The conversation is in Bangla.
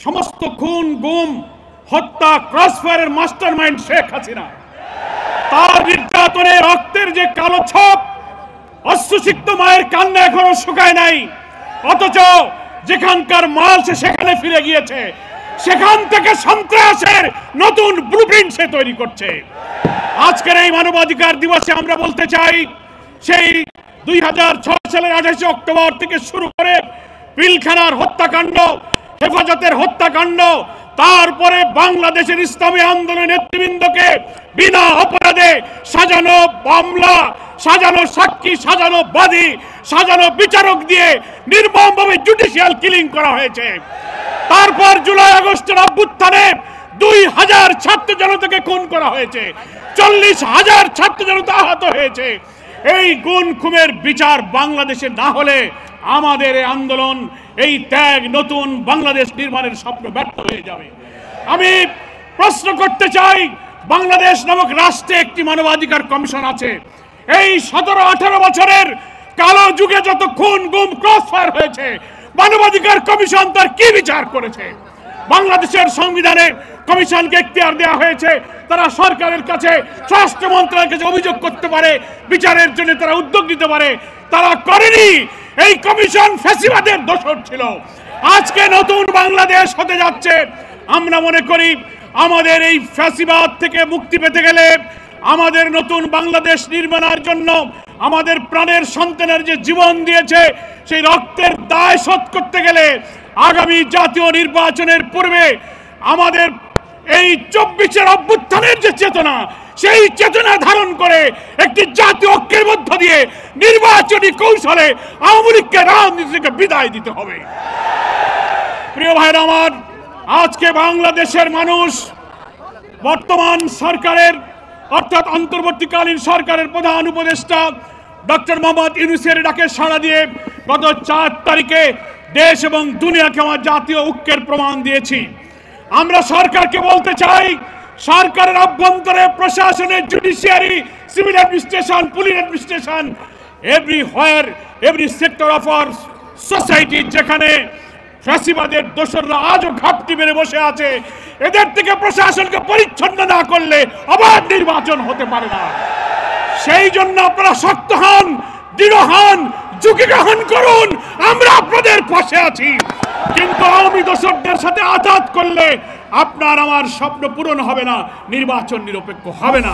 সমস্ত খুন গুম হত্যা ক্রসফায়ারের মাস্টারমাইন্ড শেখ হাসিনা। তার নির্যাতনে রক্তের যে কালো ছাপ, অশ্রুসিক্ত মায়ের কান্না এখনো শুকায় নাই, অথচ যেখানকার মাল সে সেখানে ফিরে গিয়েছে, সেখান থেকে সন্ত্রাসের নতুন ব্লুপ্রিন্ট সে তৈরি করছে। আজকের এই মানবাধিকার দিবসে আমরা বলতে চাই, সেই 2006 সালের 28 অক্টোবর থেকে শুরু করে পিলখানার হত্যাকাণ্ড, হেফাজতের হত্যাকাণ্ড, তারপরে বাংলাদেশের ইসলামী আন্দোলনের নেতৃবৃন্দকে বিনা অপরাধে সাজানো মামলা, সাজানো সাক্ষী, সাজানো বাদী, সাজানো বিচারক দিয়ে নির্মমভাবে জুডিশিয়াল কিলিং করা হয়েছে। তারপর জুলাই আগস্টের অভ্যুত্থানে 2000 ছাত্র জনতাকে খুন করা হয়েছে, 40,000 ছাত্র জনতা আহত হয়েছে। এই গুণ খুনের বিচার বাংলাদেশে না হলে আমাদের এই আন্দোলন, এই ত্যাগ, নতুন বাংলাদেশ নির্মাণের স্বপ্ন ব্যর্থ হয়ে যাবে। আমি প্রশ্ন করতে চাই, বাংলাদেশ নামক রাষ্ট্রে একটি মানবাধিকার কমিশন আছে। এই 17-18 বছরের কালো যুগে যত খুন গুম ক্রসফায়ার হয়েছে, মানবাধিকার কমিশন তার কি বিচার করেছে? বাংলাদেশের সংবিধানে কমিশনকে এখতিয়ার দেওয়া হয়েছে, তারা সরকারের কাছে, স্বরাষ্ট্র মন্ত্রণালয়ের কাছে অভিযোগ করতে পারে, বিচারের জন্য তারা উদ্যোগ নিতে পারে। তারা করেনি। এই কমিশন ফ্যাসিবাদের দোসর ছিল। আজকে নতুন বাংলাদেশ হতে যাচ্ছে। আমরা মনে করি আমাদের এই ফ্যাসিবাদ থেকে মুক্তি পেতে গেলে, আমাদের নতুন বাংলাদেশ নির্মাণের জন্য আমাদের প্রাণের সন্তানের যে জীবন দিয়েছে, সেই রক্তের দায় শোধ করতে গেলে আগামী জাতীয় নির্বাচনের পূর্বে আমাদের এই 24-এর অভ্যুত্থানের যে চেতনা, সেই চেতনা ধারণ করে একটি জাতীয় ঐক্যের মধ্য দিয়ে নির্বাচনী কৌশলে আওয়ামী লীগকে রাজনীতি থেকে বিদায় দিতে হবে। প্রিয় ভাইরা আমার, আজকে বাংলাদেশের মানুষ বর্তমান সরকারের অর্থাৎ অন্তর্বর্তীকালীন সরকারের প্রধান উপদেষ্টা ডক্টর মোহাম্মদ ইউনূসের ডাকে সাড়া দিয়ে গত 4 তারিখে দেশ এবং দুনিয়াকে আমার জাতীয় ঐক্যের প্রমাণ দিয়েছি। আমরা সরকারকে বলতে চাই, সরকারের অভ্যন্তরে, প্রশাসনের, judiciary, civil administration, police administration, everywhere, every sector of our society, যেখানে ফ্যাসিবাদের দোসররা আজও ঘাপটি মেরে বসে আছে, এদের থেকে প্রশাসনকে পরিচ্ছন্ন না করলে অবাধ নির্বাচন হতে পারে না। সেই জন্য আপনারা শক্ত হন, দৃঢ় হন, ঝুঁকি গ্রহণ করুন। আমরা আপনাদের পাশে আছি। কিন্তু আওয়ামী দোসরদের সাথে আঘাত করলে আপনার আমার স্বপ্ন পূরণ হবে না, নির্বাচন নিরপেক্ষ হবে না।